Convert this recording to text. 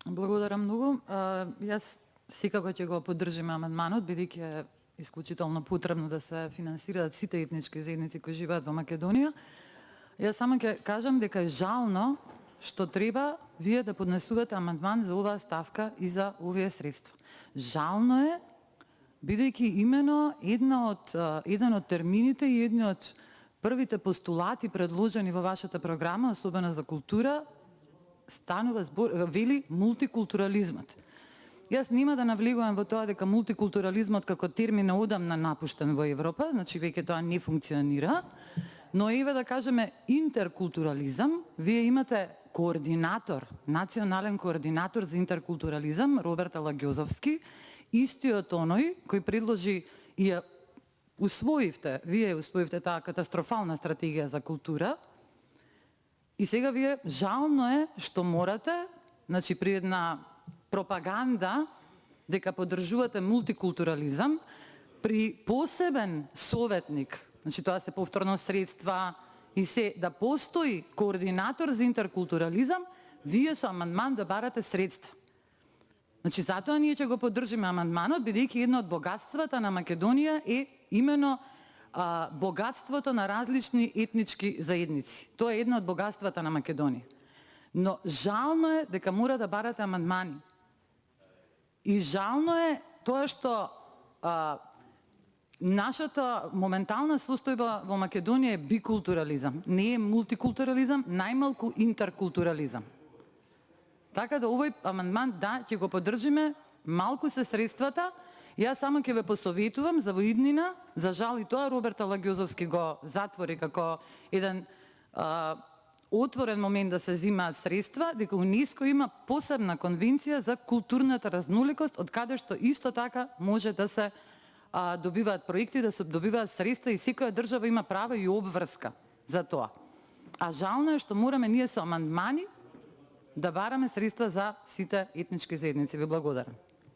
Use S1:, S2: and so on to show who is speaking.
S1: Благодарам многу. Јас секако ќе го поддржим амандманот, бидејќи е исклучително потребно да се финансираат сите етнички заедници кои живеат во Македонија. Јас само ќе кажам дека е жално што треба вие да поднесувате амандман за оваа ставка и за овие средства. Жално е, бидејќи имено еден од термините и едни од првите постулати предложени во вашата програма, особено за култура, станува збор, вели мултикултурализмот. Јас нема да навлегувам во тоа дека мултикултурализмот како термин е одамна напуштен во Европа, значи веќе тоа не функционира, но еве да кажеме интеркултурализам, вие имате координатор, национален координатор за интеркултурализам, Роберт Алагјозовски, истиот оној кој предложи и ја усвоивте, вие усвоивте таа катастрофална стратегија за култура. И сега вие жално е што морате, значи при една пропаганда дека поддржувате мултикултурализам, при посебен советник, значи тоа се повторно средства и се да постои координатор за интеркултурализам, вие со амандман да барате средства. Значи затоа ние ќе го поддржиме амандманот, бидејќи едно од богатствата на Македонија е именно богатството на различни етнички заедници. Тоа е едно од богатствата на Македонија. Но жално е дека мора да барате амандмани. И жално е тоа што нашата моментална состојба во Македонија е бикултурализам, не е мултикултурализам, најмалку интеркултурализам. Така да овој амандман да, ќе го поддржиме, малку се средствата. Јас само ќе ве посоветувам за во иднина, за жал и тоа Роберт Алагјозовски го затвори како еден отворен момент да се земаат средства, дека УНЕСКО има посебна конвенција за културната разноликост, од каде што исто така може да се добиваат проекти, да се добиваат средства и секоја држава има право и обврска за тоа. А жално е што мораме ние со амандмани да бараме средства за сите етнички заедници. Ви благодарам.